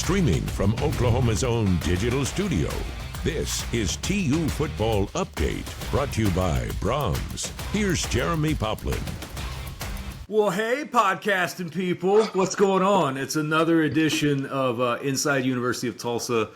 Streaming from Oklahoma's own digital studio, this is TU Football Update, brought to you by Brahms. Here's Jeremie Poplin. Well, hey, podcasting people. What's going on? It's another edition of Inside University of Tulsa,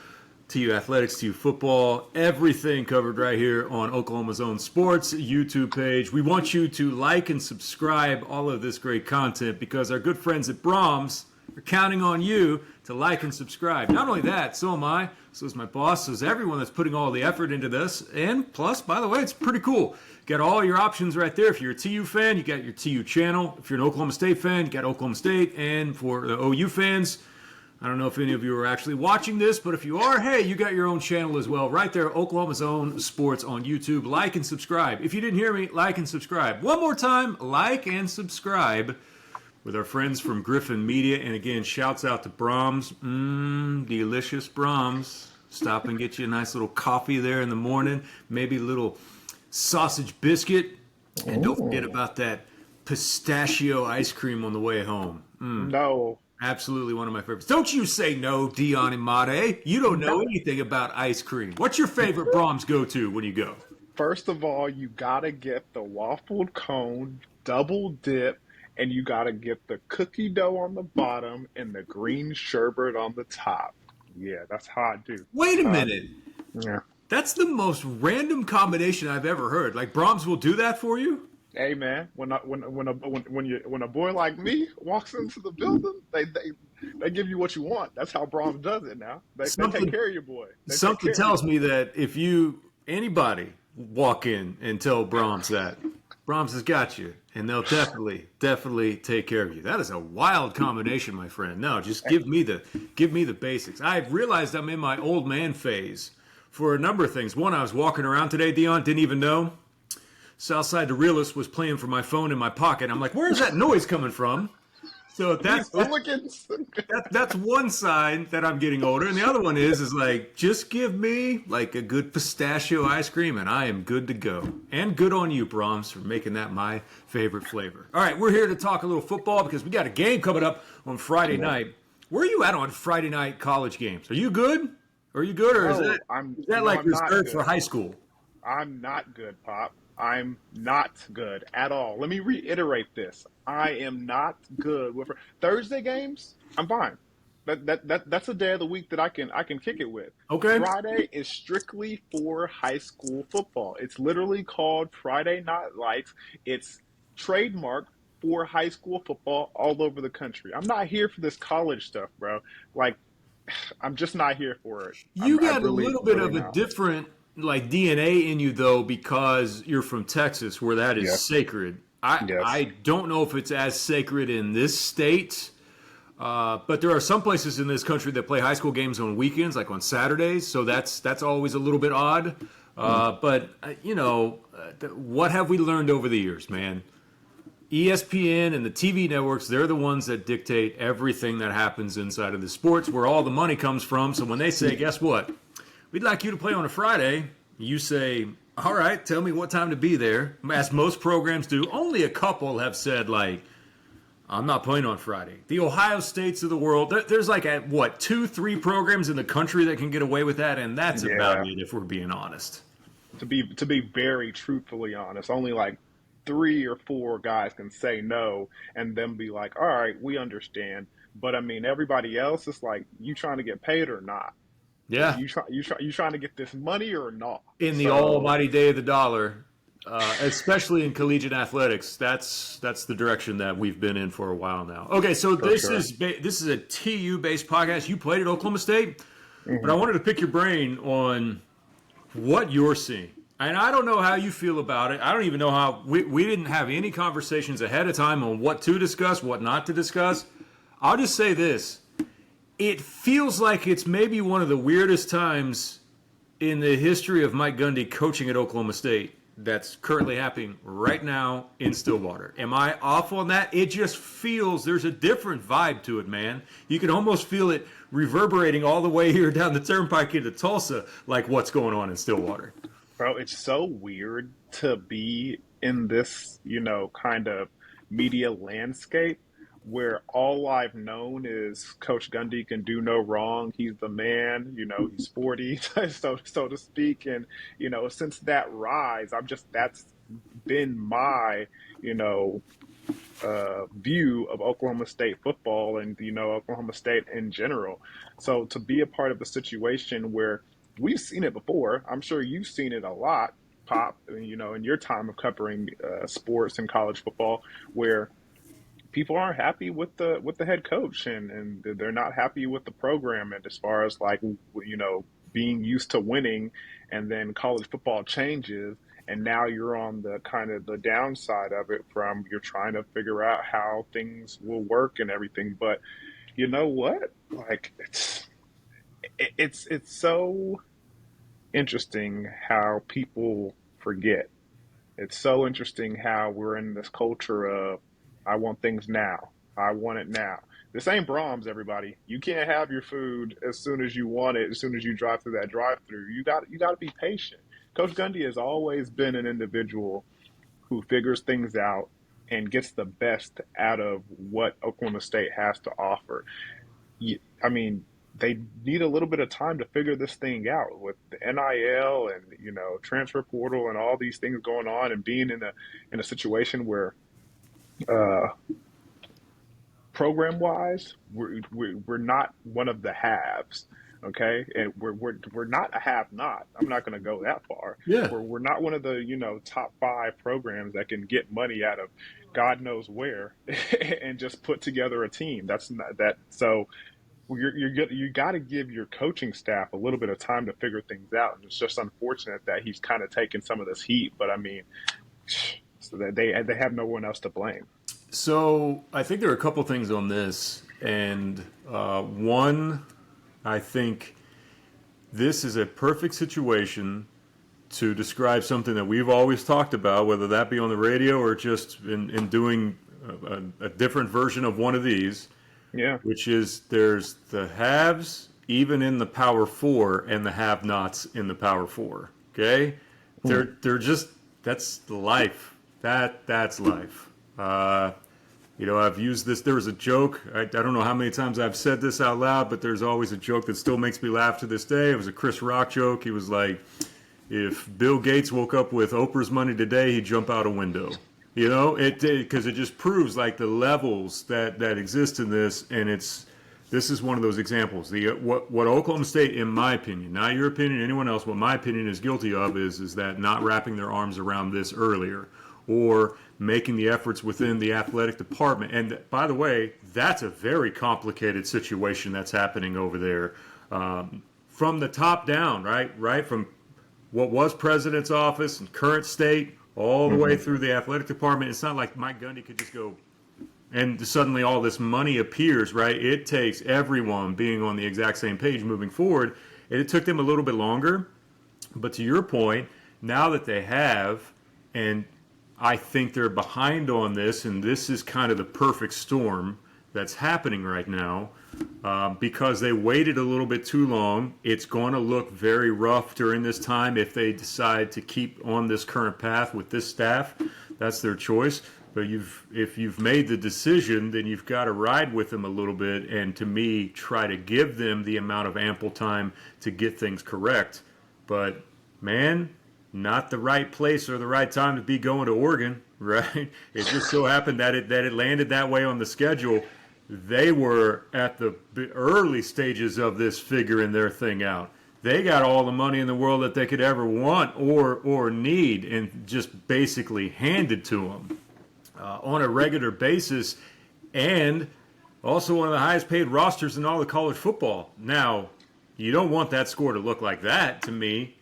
TU Athletics, TU Football. Everything covered right here on Oklahoma's own sports YouTube page. We want you to like and subscribe all of this great content because our good friends at Brahms are counting on you to like and subscribe. Not only that, so am I, so is my boss, so is everyone that's putting all the effort into this. And plus, by the way, it's pretty cool. Got all your options right there. If you're a TU fan, you got your TU channel. If you're an Oklahoma State fan, you got Oklahoma State. And for the OU fans, I don't know if any of you are actually watching this, but if you are, hey, you got your own channel as well. Right there, Oklahoma's own sports on YouTube. Like and subscribe. If you didn't hear me, like and subscribe. One more time, like and subscribe with our friends from Griffin Media. And again, shouts out to Brahms. Delicious Brahms. Stop and get you a nice little coffee there in the morning. Maybe a little sausage biscuit. And don't forget about that pistachio ice cream on the way home. No. Absolutely one of my favorites. Don't you say no, Deion Imade. You don't know anything about ice cream. What's your favorite Brahms go-to when you go? First of all, you got to get the waffled cone, double dip, and you got to get the cookie dough on the bottom and the green sherbet on the top. Yeah, that's how I do. Wait a minute. Yeah. That's the most random combination I've ever heard. Like Brahms will do that for you? Hey man, when a boy like me walks into the building, they give you what you want. That's how Brahms does it now. They take care of your boy. Something tells me that if anybody walk in and tell Brahms that, Brahms has got you, and they'll definitely take care of you. That is a wild combination, my friend. No, just give me the basics. I've realized I'm in my old man phase for a number of things. One, I was walking around today, Deion, didn't even know Southside the Realist was playing from my phone in my pocket. I'm like, where's that noise coming from? So that's one sign that I'm getting older. And the other one is like, just give me like a good pistachio ice cream and I am good to go. And good on you, Brahms, for making that my favorite flavor. All right, we're here to talk a little football because we got a game coming up on Friday night. Where are you at on Friday night college games? Are you good? Or is that reserved for high school? I'm not good, Pop. I'm not good at all. Let me reiterate this. I am not good with Thursday games. I'm fine. That's a day of the week that I can kick it with. Okay. Friday is strictly for high school football. It's literally called Friday Night Lights. It's trademarked for high school football all over the country. I'm not here for this college stuff, bro. Like, I'm just not here for it. You got a little bit of a different DNA in you though, because you're from Texas where that is sacred. I don't know if it's as sacred in this state, but there are some places in this country that play high school games on weekends, like on Saturdays. So that's always a little bit odd. But what have we learned over the years, man? ESPN and the TV networks, they're the ones that dictate everything that happens inside of the sports, where all the money comes from. So when they say, guess what? We'd like you to play on a Friday. You say, all right, tell me what time to be there. As most programs do. Only a couple have said, like, I'm not playing on Friday. The Ohio States of the world, there's like, 2-3 programs in the country that can get away with that, and that's about it if we're being honest. To be very truthfully honest, only like 3 or 4 guys can say no and then be like, all right, we understand. But, I mean, everybody else is like, you trying to get paid or not? Yeah, you trying to get this money or not? In the almighty day of the dollar, especially in collegiate athletics, that's the direction that we've been in for a while now. Okay, so this is a TU based podcast. You played at Oklahoma State, but I wanted to pick your brain on what you're seeing. And I don't know how you feel about it. I don't even know how we didn't have any conversations ahead of time on what to discuss, what not to discuss. I'll just say this. It feels like it's maybe one of the weirdest times in the history of Mike Gundy coaching at Oklahoma State that's currently happening right now in Stillwater. Am I off on that? It just feels there's a different vibe to it, man. You can almost feel it reverberating all the way here down the turnpike into Tulsa, like what's going on in Stillwater. Bro, it's so weird to be in this, kind of media landscape where all I've known is Coach Gundy can do no wrong. He's the man, he's 40, so to speak. And, since that rise, that's been my, you know, view of Oklahoma State football and, Oklahoma State in general. So to be a part of a situation where we've seen it before, I'm sure you've seen it a lot, Pop, in your time of covering sports and college football, where people aren't happy with the head coach and they're not happy with the program. And as far as like, being used to winning, and then college football changes, and now you're on the kind of the downside of it, from you're trying to figure out how things will work and everything. But you know what? Like, it's so interesting how people forget. It's so interesting how we're in this culture of, I want things now. I want it now. This ain't Brahms, everybody. You can't have your food as soon as you want it, as soon as you drive through that drive-through. You got to be patient. Coach Gundy has always been an individual who figures things out and gets the best out of what Oklahoma State has to offer. I mean, they need a little bit of time to figure this thing out with the NIL and, transfer portal and all these things going on, and being in a situation where program wise, we're not one of the haves, okay, and we're not a have not. I'm not going to go that far. Yeah, we're not one of the top 5 programs that can get money out of God knows where and just put together a team. That's not that. So you got to give your coaching staff a little bit of time to figure things out. And it's just unfortunate that he's kind of taken some of this heat. But I mean, so that they have no one else to blame. So I think there are a couple things on this, and one, I think this is a perfect situation to describe something that we've always talked about, whether that be on the radio or just in doing a different version of one of these. Yeah. Which is, there's the haves even in the Power Four and the have-nots in the Power Four. Okay, they're just, that's life. That's life. I've used this. There was a joke. I don't know how many times I've said this out loud, but there's always a joke that still makes me laugh to this day. It was a Chris Rock joke. He was like, if Bill Gates woke up with Oprah's money today, he'd jump out a window. Because it just proves like the levels that exist in this, and this is one of those examples. What Oklahoma State, in my opinion, not your opinion, anyone else, what my opinion is guilty of is that not wrapping their arms around this earlier, or making the efforts within the athletic department. And by the way, that's a very complicated situation that's happening over there, from the top down, right from what was president's office and current state, all the way through the athletic department. It's not like Mike Gundy could just go and suddenly all this money appears, right? It takes everyone being on the exact same page moving forward. And it took them a little bit longer. But to your point, now that they have, and I think they're behind on this, and this is kind of the perfect storm that's happening right now, because they waited a little bit too long. It's going to look very rough during this time if they decide to keep on this current path with this staff. That's their choice. But if you've made the decision, then you've got to ride with them a little bit, and to me, try to give them the amount of ample time to get things correct. But man, not the right place or the right time to be going to Oregon, right? It just so happened that it landed that way on the schedule. They were at the early stages of this figuring their thing out. They got all the money in the world that they could ever want or need, and just basically handed to them on a regular basis, and also one of the highest paid rosters in all of college football. Now, you don't want that score to look like that, to me,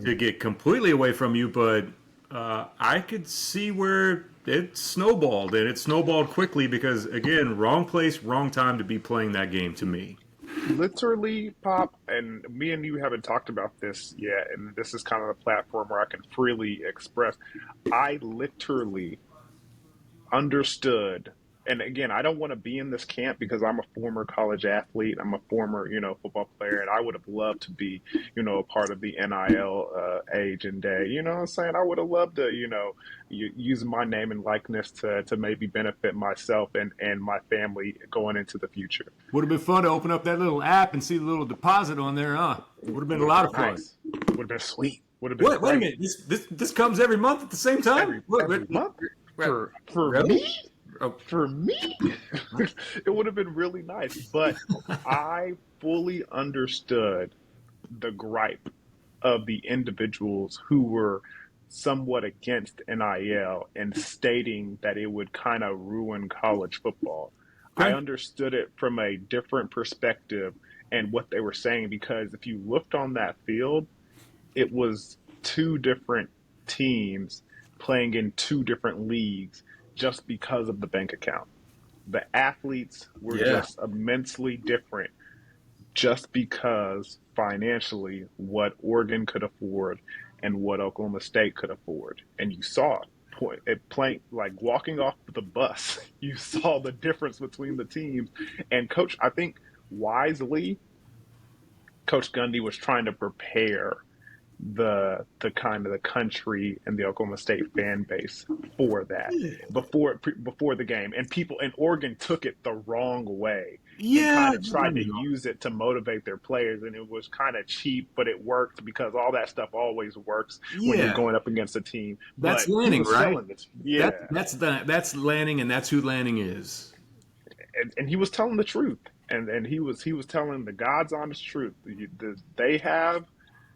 to get completely away from you, but I could see where it snowballed, and it snowballed quickly because, again, wrong place, wrong time to be playing that game, to me. Literally, Pop, and me and you haven't talked about this yet, and this is kind of a platform where I can freely express. I literally understood and again, I don't want to be in this camp because I'm a former college athlete. I'm a former, football player, and I would have loved to be, a part of the NIL age and day. You know what I'm saying? I would have loved to, use my name and likeness to maybe benefit myself and my family going into the future. Would have been fun to open up that little app and see the little deposit on there, huh? Would have been a lot of fun. Nice. Would have been sweet. Would have been Wait a minute. This comes every month at the same time? Every month? For really? me? For me, it would have been really nice. But I fully understood the gripe of the individuals who were somewhat against NIL and stating that it would kind of ruin college football. Okay. I understood it from a different perspective and what they were saying, because if you looked on that field, it was two different teams playing in two different leagues just because of the bank account. The athletes were just immensely different just because financially what Oregon could afford and what Oklahoma State could afford. And you saw it playing, like walking off the bus, you saw the difference between the teams. And Coach, I think wisely, Coach Gundy was trying to prepare the kind of the country and the Oklahoma State fan base for that before the game, and people in Oregon took it the wrong way. And kind of tried to use it to motivate their players, and it was kind of cheap, but it worked because all that stuff always works when you're going up against a team. That's Lanning, right? That's Lanning, and that's who Lanning is. And he was telling the truth, and he was telling the God's honest truth. They have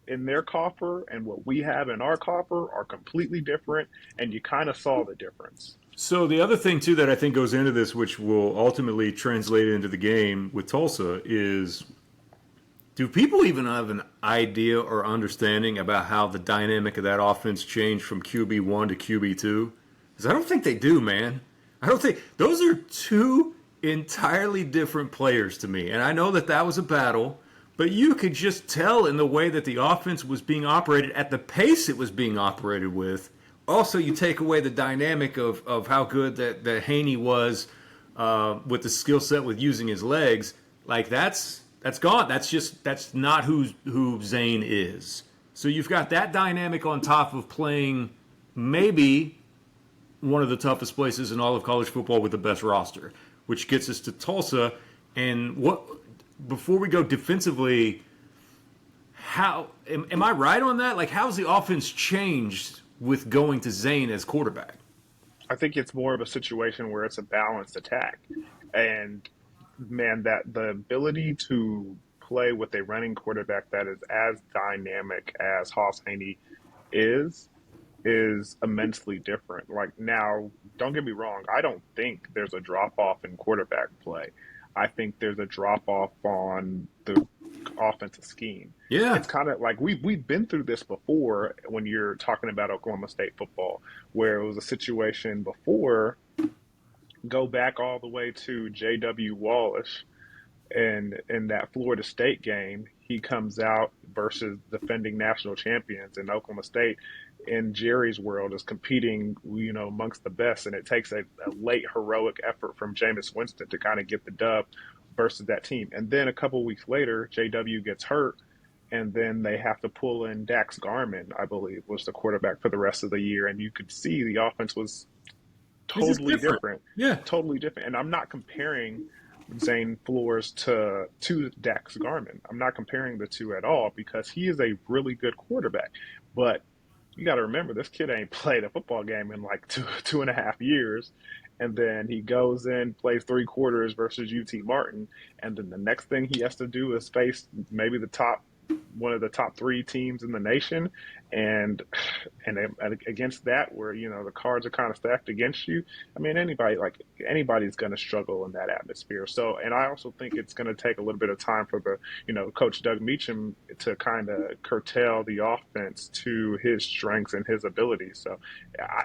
in their coffer and what we have in our coffer are completely different, and you kind of saw the difference. So the other thing, too, that I think goes into this, which will ultimately translate into the game with Tulsa, is do people even have an idea or understanding about how the dynamic of that offense changed from QB1 to QB2? Because I don't think they do, man. I don't think – those are two entirely different players to me. And I know that was a battle, but you could just tell in the way that the offense was being operated at the pace it was being operated with. Also, you take away the dynamic of how good that Haney was with the skill set with using his legs. Like that's gone. That's not who Zane is. So you've got that dynamic on top of playing maybe one of the toughest places in all of college football with the best roster, which gets us to Tulsa. And before we go defensively, how am I right on that? Like, how's the offense changed with going to Zane as quarterback? I think it's more of a situation where it's a balanced attack. And, man, that the ability to play with a running quarterback that is as dynamic as Hoss Haney is immensely different. Like, now, don't get me wrong, I don't think there's a drop-off in quarterback play. I think there's a drop-off on the offensive scheme. Yeah. It's kind of like we've been through this before when you're talking about Oklahoma State football, where it was a situation before, go back all the way to J.W. Wallace and in that Florida State game. He comes out versus defending national champions in Oklahoma State. In Jerry's world is competing, amongst the best, and it takes a late heroic effort from Jameis Winston to kind of get the dub versus that team. And then a couple weeks later, JW gets hurt, and then they have to pull in Dax Garman, I believe, was the quarterback for the rest of the year. And you could see the offense was totally different. Yeah, totally different. And I'm not comparing Zane Flores to Dax Garman. I'm not comparing the two at all because he is a really good quarterback, but you got to remember, this kid ain't played a football game in like two and a half years. And then he goes in, plays 3 quarters versus UT Martin. And then the next thing he has to do is face maybe one of the top 3 teams in the nation. And against that, where, the cards are kind of stacked against you. I mean, anybody's going to struggle in that atmosphere. So, and I also think it's going to take a little bit of time for Coach Doug Meacham to kind of curtail the offense to his strengths and his abilities. So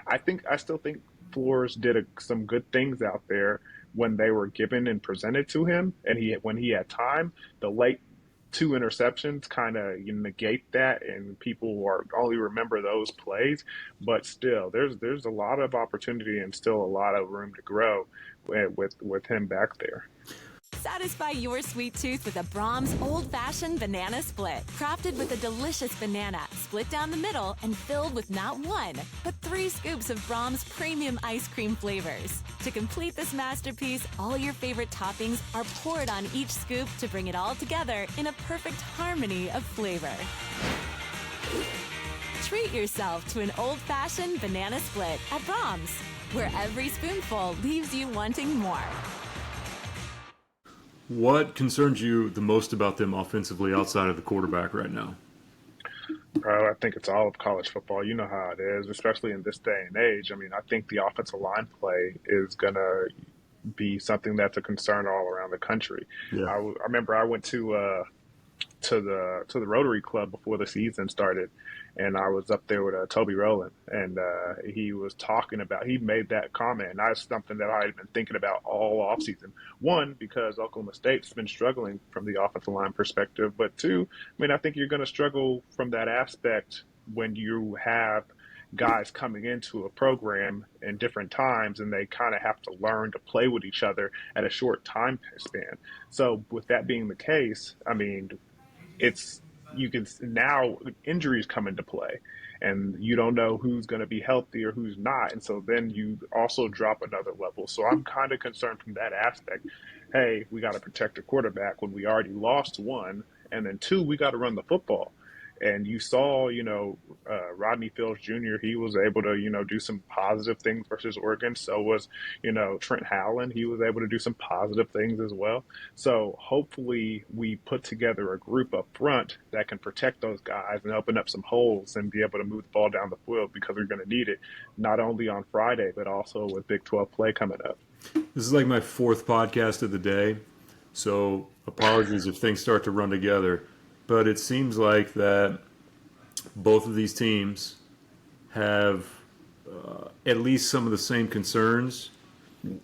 I still think Flores did some good things out there when they were given and presented to him, and when he had time. The late two interceptions kind of negate that, and people are only remember those plays. But still, there's a lot of opportunity and still a lot of room to grow with him back there. Satisfy your sweet tooth with a Brahms Old-Fashioned Banana Split. Crafted with a delicious banana, split down the middle and filled with not one, but 3 scoops of Brahms premium ice cream flavors. To complete this masterpiece, all your favorite toppings are poured on each scoop to bring it all together in a perfect harmony of flavor. Treat yourself to an Old-Fashioned Banana Split at Brahms, where every spoonful leaves you wanting more. What concerns you the most about them offensively outside of the quarterback right now? Bro, I think it's all of college football. You know how it is, especially in this day and age. I mean, I think the offensive line play is going to be something that's a concern all around the country. Yeah. I remember I went to the Rotary Club before the season started, and I was up there with Toby Rowland, and he was talking about, he made that comment, and that's something that I had been thinking about all offseason. One, because Oklahoma State's been struggling from the offensive line perspective, but two, I mean, I think you're going to struggle from that aspect when you have guys coming into a program in different times and they kind of have to learn to play with each other at a short time span. So with that being the case, I mean, you can now injuries come into play and you don't know who's going to be healthy or who's not. And so then you also drop another level. So I'm kind of concerned from that aspect. Hey, we got to protect the quarterback when we already lost one. And then two, we got to run the football. And you saw, Rodney Fields Jr., he was able to, do some positive things versus Oregon. So was, Trent Howland. He was able to do some positive things as well. So hopefully we put together a group up front that can protect those guys and open up some holes and be able to move the ball down the field, because we're going to need it not only on Friday, but also with Big 12 play coming up. This is like my 4th podcast of the day, so apologies if things start to run together. But it seems like that both of these teams have at least some of the same concerns.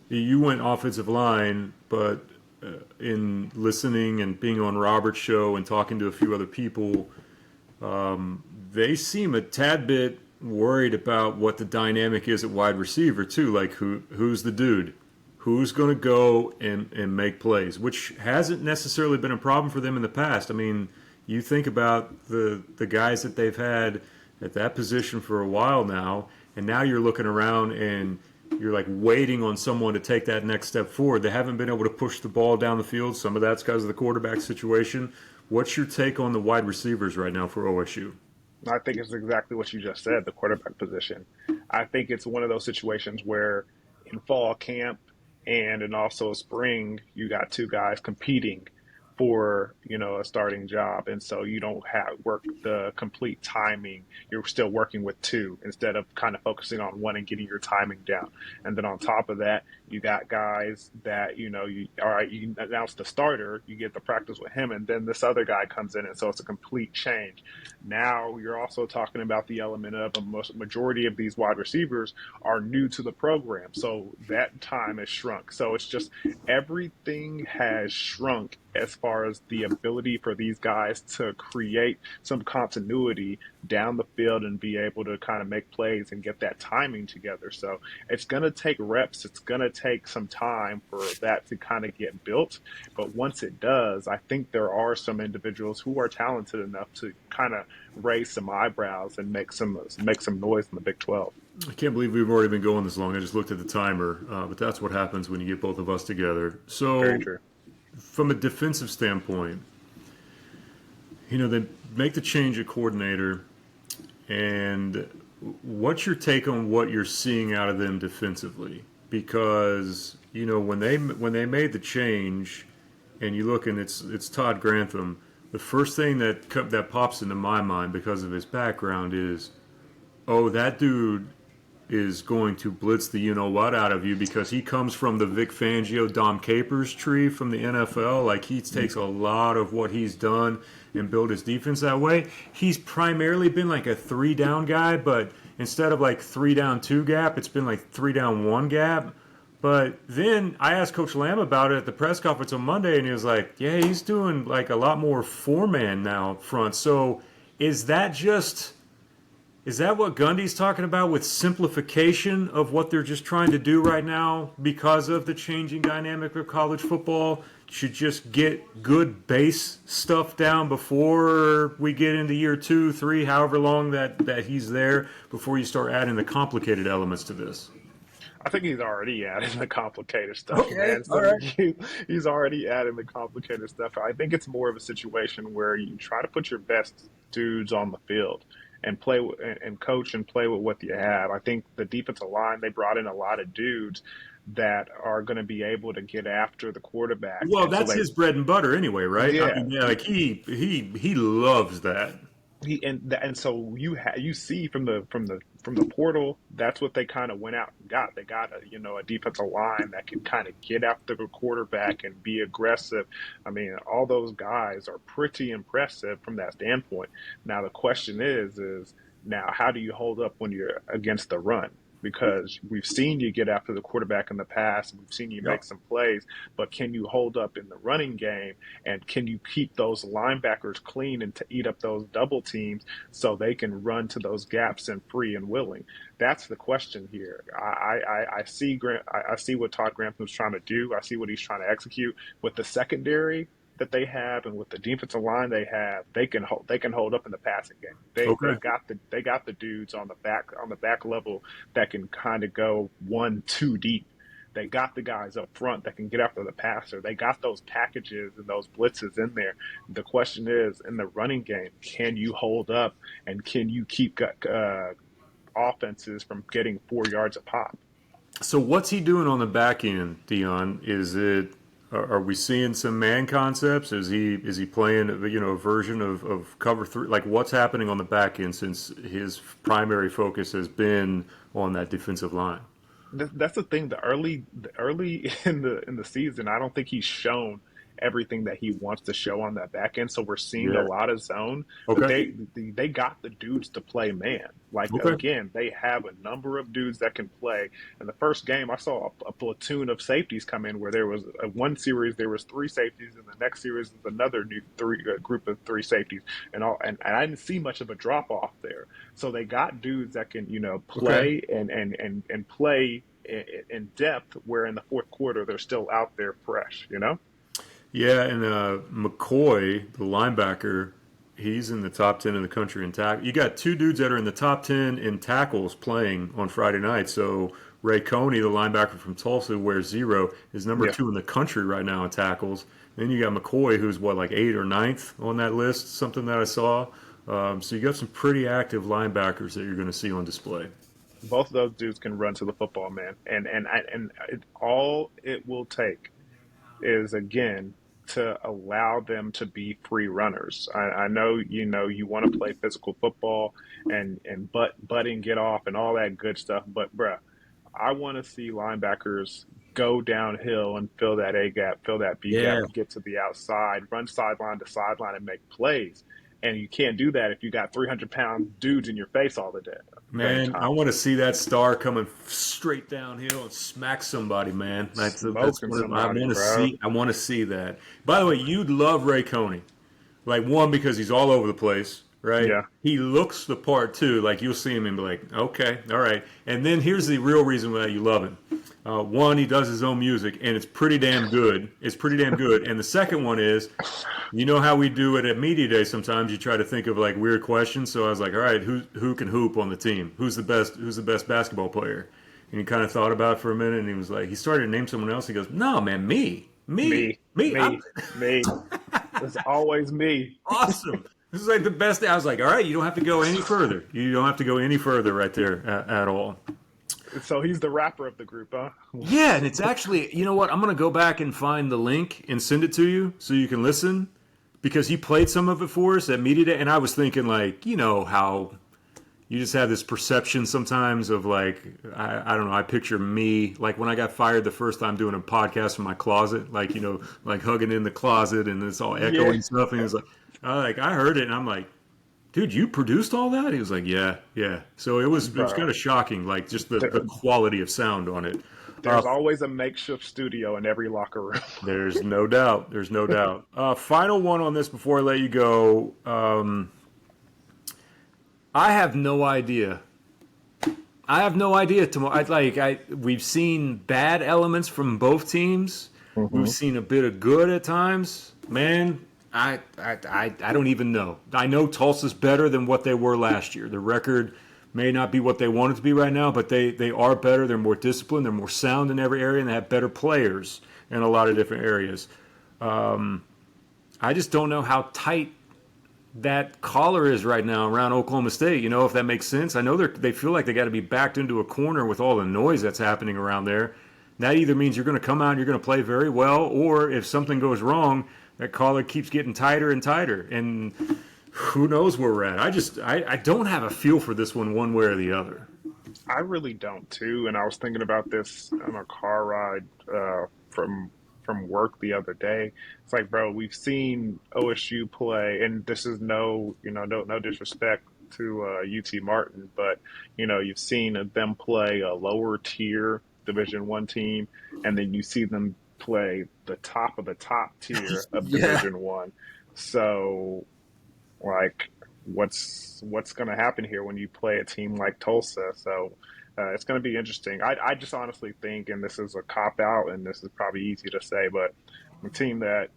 You went offensive line, but in listening and being on Robert's show and talking to a few other people, they seem a tad bit worried about what the dynamic is at wide receiver too. Like who's the dude? Who's going to go and make plays, which hasn't necessarily been a problem for them in the past. I mean, you think about the guys that they've had at that position for a while now, and now you're looking around and you're like waiting on someone to take that next step forward. They haven't been able to push the ball down the field. Some of that's because of the quarterback situation. What's your take on the wide receivers right now for OSU? I think it's exactly what you just said, the quarterback position. I think it's one of those situations where in fall camp and also spring, you got two guys competing for, a starting job. And so you don't work the complete timing. You're still working with two instead of kind of focusing on one and getting your timing down. And then on top of that, you got guys that, you announce the starter, you get the practice with him, and then this other guy comes in. And so it's a complete change. Now you're also talking about the element of a majority of these wide receivers are new to the program. So that time has shrunk. So it's just everything has shrunk as far as the ability for these guys to create some continuity down the field and be able to kind of make plays and get that timing together. So it's going to take reps. It's going to take some time for that to kind of get built. But once it does, I think there are some individuals who are talented enough to kind of raise some eyebrows and make some noise in the Big 12. I can't believe we've already been going this long. I just looked at the timer, but that's what happens when you get both of us together. So very true. From a defensive standpoint, they make the change at coordinator, and what's your take on what you're seeing out of them defensively? Because when they made the change, and you look and it's Todd Grantham, the first thing that pops into my mind because of his background is, oh, that dude is going to blitz the you-know-what out of you, because he comes from the Vic Fangio, Dom Capers tree from the NFL. Like, he takes a lot of what he's done and built his defense that way. He's primarily been like a 3-down guy, but instead of like 3-down 2 gap, it's been like 3-down 1 gap. But then I asked Coach Lamb about it at the press conference on Monday, and he was like, yeah, he's doing like a lot more four-man now up front. So is that what Gundy's talking about with simplification of what they're just trying to do right now because of the changing dynamic of college football? Should just get good base stuff down before we get into year 2, 3, however long that he's there, before you start adding the complicated elements to this? I think he's already adding the complicated stuff, Okay, man. So all right. he's already adding the complicated stuff. I think it's more of a situation where you try to put your best dudes on the field and play and coach and play with what you have. I think the defensive line, they brought in a lot of dudes that are going to be able to get after the quarterback. Well, that's his bread and butter anyway, right? Yeah. I mean, yeah, like he loves that. And so you see from the portal, that's what they kind of went out and got. They got a defensive line that can kind of get after the quarterback and be aggressive. I mean, all those guys are pretty impressive from that standpoint. Now the question is now how do you hold up when you're against the run? Because we've seen you get after the quarterback in the past. We've seen you make some plays, but can you hold up in the running game? And can you keep those linebackers clean and to eat up those double teams so they can run to those gaps and free and willing? That's the question here. I see I see what Todd Grantham trying to do. I see what he's trying to execute with the secondary that they have and with the defensive line they have. They can hold up in the passing game. They got the dudes on the back level that can kind of go 1-2 deep. They got the guys up front that can get after the passer. They got those packages and those blitzes in there. The question is, in the running game, can you hold up and can you keep offenses from getting 4 yards a pop? So what's he doing on the back end, Deion? Are we seeing some man concepts? Is he playing a version of cover 3? Like, what's happening on the back end since his primary focus has been on that defensive line? That's the thing. The early in the season, I don't think he's shown everything that he wants to show on that back end. So we're seeing a lot of zone. Okay. But they got the dudes to play man. Again, they have a number of dudes that can play. In the first game, I saw a platoon of safeties come in where there was one series there was 3 safeties, and the next series was another group of 3 safeties, and I didn't see much of a drop off there. So they got dudes that can play and play in depth, where in the fourth quarter they're still out there fresh. Yeah, and McCoy, the linebacker, he's in the top 10 in the country in tackle. You got 2 dudes that are in the top 10 in tackles playing on Friday night. So Ray Coney, the linebacker from Tulsa, who wears 0, is number 2 in the country right now in tackles. Then you got McCoy, who's 8th or 9th on that list, something that I saw. So you got some pretty active linebackers that you're going to see on display. Both of those dudes can run to the football, man, and all it will take is, again, to allow them to be free runners. I know you want to play physical football and butt and get off and all that good stuff, but bruh, I want to see linebackers go downhill and fill that A gap, fill that B gap, and get to the outside, run sideline to sideline and make plays. And you can't do that if you got 300-pound dudes in your face all the day. Man, I want to see that star coming straight downhill and smack somebody, man. That's what I want to see that. By the way, you'd love Ray Coney. One, because he's all over the place, right? Yeah. He looks the part, too. You'll see him and be like, okay, all right. And then here's the real reason why you love him. One, he does his own music, and it's pretty damn good. And the second one is, you know how we do it at Media Day sometimes? You try to think of weird questions. So I was like, all right, who can hoop on the team? Who's the best basketball player? And he kind of thought about it for a minute, and he was like, he started to name someone else. He goes, no, man, me. It's always me. Awesome. This is the best. I was like, all right, you don't have to go any further. You don't have to go any further right there at all. So he's the rapper of the group, huh? Yeah, and it's actually, you know what? I'm going to go back and find the link and send it to you so you can listen, because he played some of it for us at Media Day, and I was thinking, how you just have this perception sometimes of, I don't know, I picture me, when I got fired the first time doing a podcast from my closet, hugging in the closet, and it's all echoing stuff, and it was I heard it, and I'm like, dude, you produced all that? He was like, yeah. So it was kind of shocking, just the quality of sound on it. There's always a makeshift studio in every locker room. There's no doubt. There's no doubt. Final one on this before I let you go. I have no idea. Tomorrow, we've seen bad elements from both teams. Mm-hmm. We've seen a bit of good at times. Man, I don't even know. I know Tulsa's better than what they were last year. The record may not be what they want it to be right now, but they are better. They're more disciplined. They're more sound in every area, and they have better players in a lot of different areas. I just don't know how tight that collar is right now around Oklahoma State, if that makes sense. I know they feel like they got to be backed into a corner with all the noise that's happening around there. That either means you're going to come out and you're going to play very well, or if something goes wrong, that collar keeps getting tighter and tighter. And who knows where we're at. I don't have a feel for this one way or the other. I really don't, too. And I was thinking about this on a car ride from work the other day. It's like, bro, we've seen OSU play, and this is no disrespect to UT Martin, but you've seen them play a lower tier Division I team, and then you see them play the top of the top tier of Division I. So, like, what's going to happen here when you play a team like Tulsa? So it's going to be interesting. I just honestly think, and this is a cop out, and this is probably easy to say, but the team that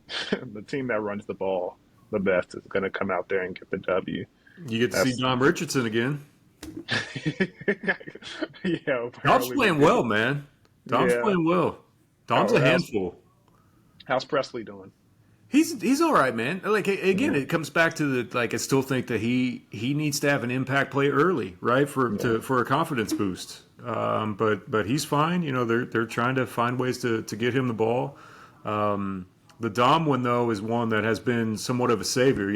runs the ball the best is going to come out there and get the W. You get to see Dom Richardson again. Yeah, Dom's playing well, man. Dom's playing well. Dom's a handful. How's Presley doing? He's all right, man. Like, again, it comes back to I still think that he needs to have an impact play early, right, for a confidence boost. But he's fine. They're trying to find ways to get him the ball. The Dom one, though, is one that has been somewhat of a savior.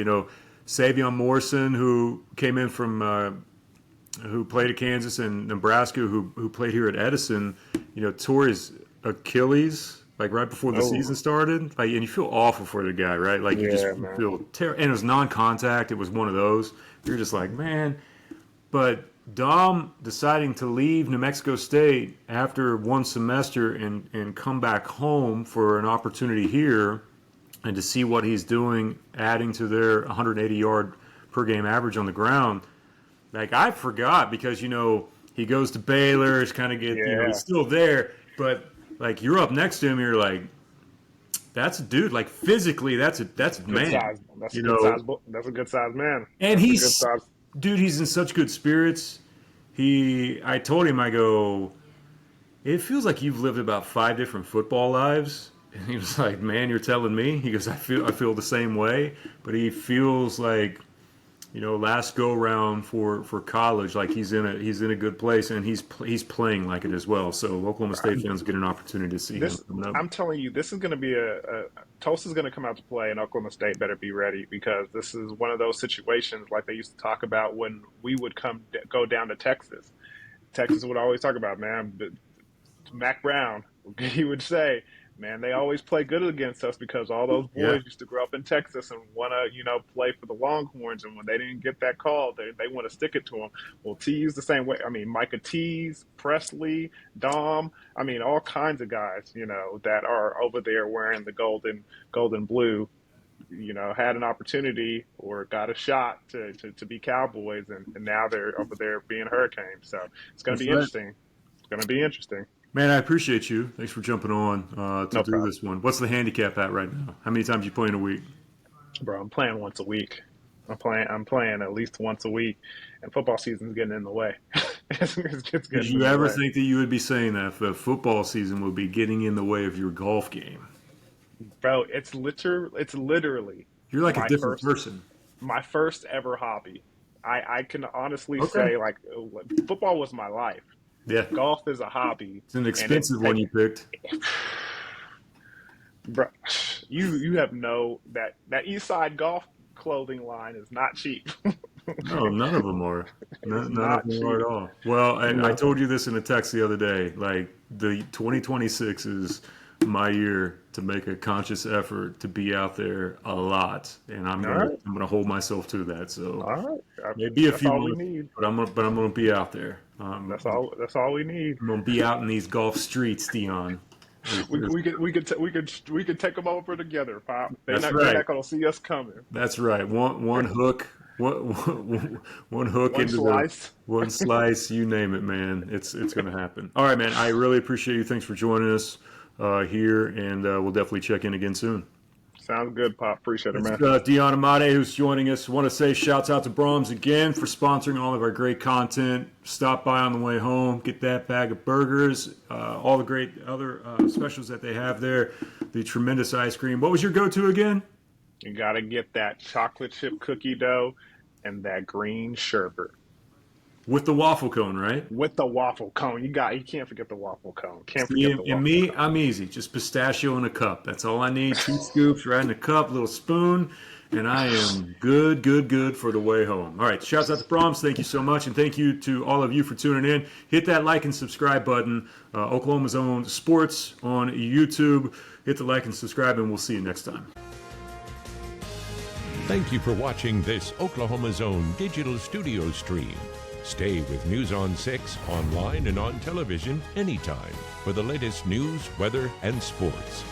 Savion Morrison, who came in from who played at Kansas and Nebraska, who played here at Edison, tore his Achilles right before the season started. And you feel awful for the guy, right? You just feel terrible. And it was non-contact. It was one of those. You're just like, man. But Dom deciding to leave New Mexico State after one semester and come back home for an opportunity here and to see what he's doing, adding to their 180-yard per game average on the ground. I forgot because, he goes to Baylor, he's kind of he's still there, but you're up next to him, you're like, that's a dude. Physically, that's a man. Size. That's a good size man. And he's in such good spirits. I told him, I go, it feels like you've lived about 5 different football lives. And he was like, man, you're telling me? He goes, I feel the same way. But he feels like, last go round for college, he's in a good place, and he's playing like it as well. So Oklahoma State fans get an opportunity to see him. I'm telling you, this is going to be Tulsa's going to come out to play, and Oklahoma State better be ready, because this is one of those situations like they used to talk about when we would go down to Texas. Texas would always talk about, man, Mac Brown, he would say, man, they always play good against us because all those boys used to grow up in Texas and want to, play for the Longhorns. And when they didn't get that call, they want to stick it to them. Well, T's the same way. I mean, Micah T's, Presley, Dom. I mean, all kinds of guys, that are over there wearing the golden blue, had an opportunity or got a shot to be Cowboys. And now they're over there being Hurricanes. So it's going to be interesting. It's going to be interesting. Man, I appreciate you. Thanks for jumping on to do this one. What's the handicap at right now? How many times you play in a week? Bro, I'm playing once a week. I'm playing at least once a week, and football season's getting in the way. Did you ever think that you would be saying that the football season would be getting in the way of your golf game? Bro, it's literally. You're like a different person. My first ever hobby. I can honestly say, football was my life. Yeah, golf is a hobby. It's an expensive one you picked. Bro, you have that East Side golf clothing line is not cheap. No, none of them are. None of them are at all. Well, I told you this in a text the other day. The 2026 is my year to make a conscious effort to be out there a lot, and I'm going to hold myself to that. So, Maybe a That's few all months, we need. but I'm gonna be out there. That's all we need. I'm gonna be out in these Gulf streets, Deion. We could take them over together, Pop. They're That's not right. gonna see us coming. That's right. One hook, one hook One into slice. one slice. You name it, man. It's gonna happen. All right, man. I really appreciate you. Thanks for joining us here, and we'll definitely check in again soon. Sounds good, Pop. Appreciate it, man. Deion Imade, who's joining us. Want to say shouts out to Brahms again for sponsoring all of our great content. Stop by on the way home, get that bag of burgers, all the great other specials that they have there, the tremendous ice cream. What was your go-to again? You gotta get that chocolate chip cookie dough and that green sherbet. With the waffle cone, right? With the waffle cone. You can't forget the waffle cone. Can't forget the waffle And me, cone. I'm easy. Just pistachio in a cup. That's all I need. 2 scoops right in a cup, little spoon, and I am good for the way home. All right, shouts out to Brahms. Thank you so much, and thank you to all of you for tuning in. Hit that like and subscribe button. Oklahoma's Own Sports on YouTube. Hit the like and subscribe, and we'll see you next time. Thank you for watching this Oklahoma's Own digital studio stream. Stay with News on 6 online and on television anytime for the latest news, weather, and sports.